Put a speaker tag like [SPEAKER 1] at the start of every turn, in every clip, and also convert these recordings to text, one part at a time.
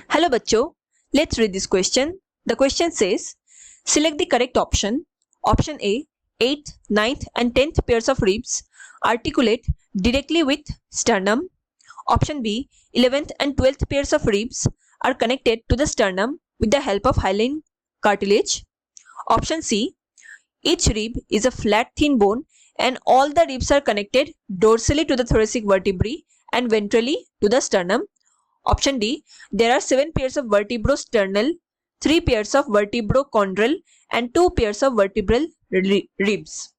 [SPEAKER 1] Hello बच्चों, let's read this question. The question says, select the correct option. Option A, 8th, 9th and 10th pairs of ribs articulate directly with sternum. Option B, 11th and 12th pairs of ribs are connected to the sternum with the help of hyaline cartilage. Option C, each rib is a flat thin bone and all the ribs are connected dorsally to the thoracic vertebrae and ventrally to the sternum. Option D, there are 7 pairs of vertebrosternal, 3 pairs of vertebrochondral and 2 pairs of vertebral ribs.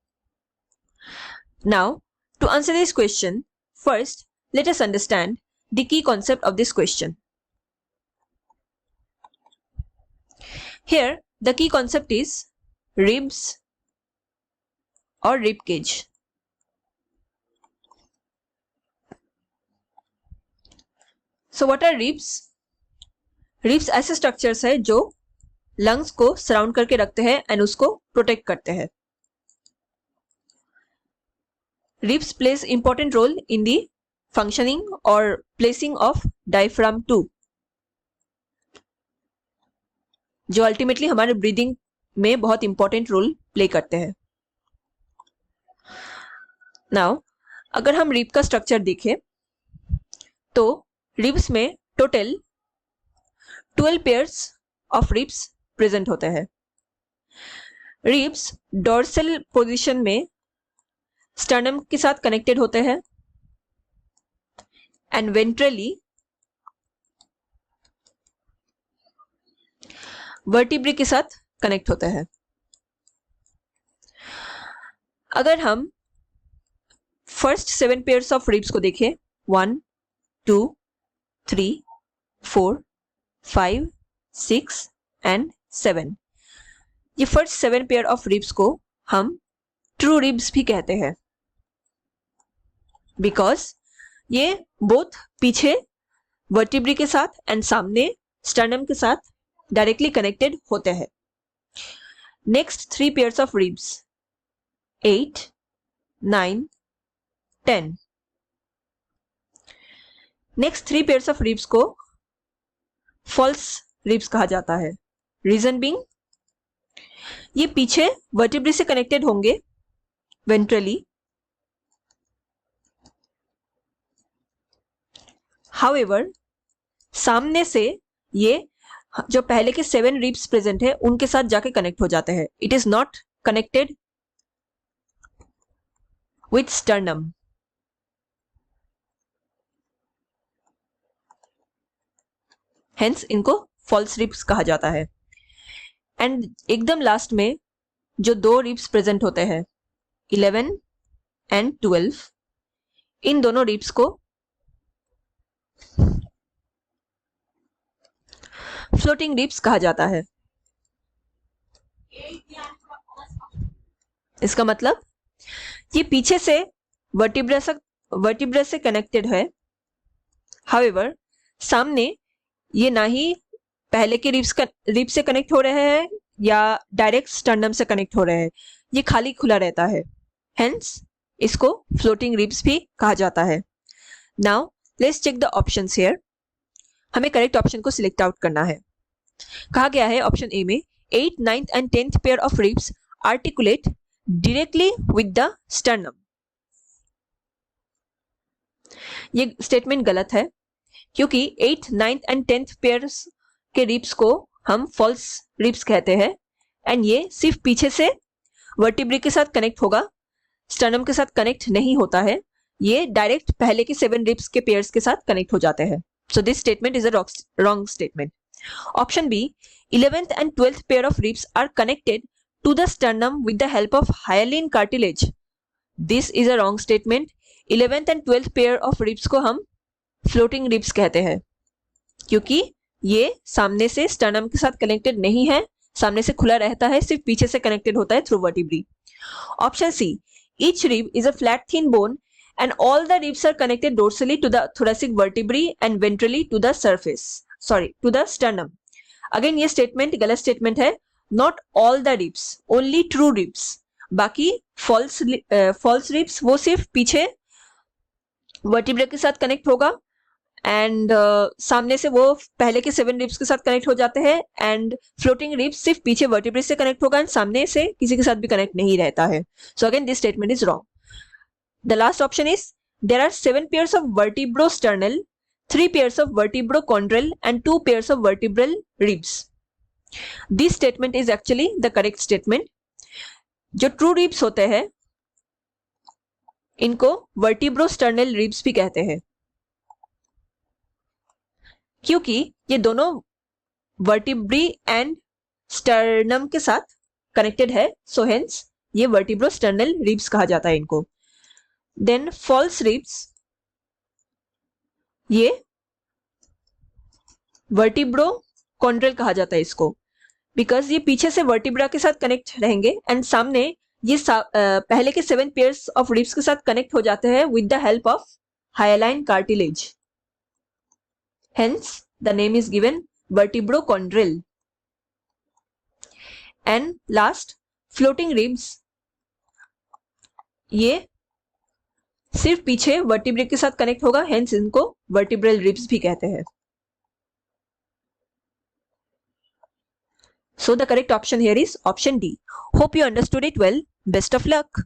[SPEAKER 1] Now, to answer this question, first let us understand the key concept of this question. Here, the key concept is ribs or rib cage. So what are ribs? Ribs ऐसे structures है जो lungs को surround करके रखते हैं and उसको protect करते हैं. Ribs plays important role in the functioning or placing of diaphragm too, जो अल्टीमेटली हमारे ब्रीदिंग में बहुत इंपॉर्टेंट रोल प्ले करते हैं. नाउ अगर हम रिब का स्ट्रक्चर देखें तो रिब्स में total 12 pairs of ribs present होते हैं. रिब्स डोर्सल पोजीशन में स्टर्नम के साथ कनेक्टेड होते हैं एंड वेंट्रली वर्टिब्रे के साथ कनेक्ट होते हैं. अगर हम फर्स्ट 7 पेयर्स ऑफ रिब्स को देखें 1, 2, 3, 4, 5, 6 एंड 7, ये फर्स्ट 7 पेयर ऑफ रिब्स को हम ट्रू रिब्स भी कहते हैं बिकॉज ये बोथ पीछे वर्टिब्रे के साथ एंड सामने स्टर्नम के साथ डायरेक्टली कनेक्टेड होते हैं. Next 3 pairs of ribs 8, 9, 10. Next 3 pairs of ribs को फॉल्स रिब्स कहा जाता है. रीजन बीइंग ये पीछे वर्टिब्रे से कनेक्टेड होंगे वेंट्रली. हाउएवर सामने से ये जो पहले के 7 रिब्स प्रेजेंट है उनके साथ जाके कनेक्ट हो जाते हैं. It is not connected with sternum. Hence इनको फॉल्स रिब्स कहा जाता है. एंड एकदम लास्ट में जो 2 रिब्स प्रेजेंट होते हैं 11 एंड 12, इन दोनों रिब्स को फ्लोटिंग रिब्स कहा जाता है. इसका मतलब ये पीछे से वर्टिब्रा से कनेक्टेड है. हाउएवर सामने ये ना ही पहले के रिब्स से कनेक्ट हो रहे हैं या डायरेक्ट स्टर्नम से कनेक्ट हो रहे हैं. ये खाली खुला रहता है. हेंस इसको फ्लोटिंग रिब्स भी कहा जाता है. Now let's check the options here. हमें करेक्ट ऑप्शन को सिलेक्ट आउट करना है. कहा गया है ऑप्शन ए में 8th, 9th and 10th pair of ribs articulate directly with the sternum. ये स्टेटमेंट गलत है क्योंकि 8th, 9th and 10th pairs के रिब्स को हम फॉल्स रिब्स कहते हैं एंड ये सिर्फ पीछे से वर्टिब्रे के साथ कनेक्ट होगा, स्टर्नम के साथ कनेक्ट नहीं होता है. ये डायरेक्ट पहले के 7 रिब्स के पेयर्स के साथ कनेक्ट हो जाते हैं. So this statement is a wrong statement. Option B 11th and 12th pair of ribs are connected to the sternum with the help of hyaline cartilage. This is a wrong statement. 11th and 12th pair of ribs को हम floating ribs कहते हैं क्योंकि ये सामने से sternum के साथ कनेक्टेड नहीं है, सामने से खुला रहता है, सिर्फ पीछे से कनेक्टेड होता है through vertebrae. Option C each rib is a flat thin bone and all the ribs are connected dorsally to the thoracic vertebrae and ventrally to the to the sternum. Again ये statement गलत statement है. Not all the ribs, only true ribs. बाकी false ribs वो सिर्फ पीछे vertebrae के साथ connect होगा एंड सामने से वो पहले के 7 रिब्स के साथ कनेक्ट हो जाते हैं एंड फ्लोटिंग रिब्स सिर्फ पीछे वर्टिब्रे से कनेक्ट होगा एंड सामने से किसी के साथ भी कनेक्ट नहीं रहता है. So again this statement is wrong. The last option is there are 7 pairs of vertebrosternal, 3 pairs of vertebrochondral and 2 pairs of vertebral ribs. This statement is actually the correct statement. जो true ribs होते हैं इनको वर्टिब्रोस्टर्नल ribs भी कहते हैं, क्योंकि ये दोनों वर्टिब्री एंड स्टर्नम के साथ कनेक्टेड है. सो हेंस ये वर्टिब्रोस्टर्नल रिब्स कहा जाता है इनको. देन फॉल्स रिब्स, ये वर्टिब्रोकॉन्ड्रल कहा जाता है इसको, बिकॉज ये पीछे से वर्टिब्रा के साथ कनेक्ट रहेंगे एंड सामने ये पहले के 7 पेयर्स ऑफ रिब्स के साथ कनेक्ट हो जाते हैं with the help of hyaline cartilage. Hence, the name is given vertebrochondral. And last, floating ribs. ये सिर्फ पीछे वर्टिब्रे के साथ कनेक्ट होगा, hence इनको vertebral ribs भी कहते हैं. So the correct option here is option D. Hope you understood it well. Best of luck.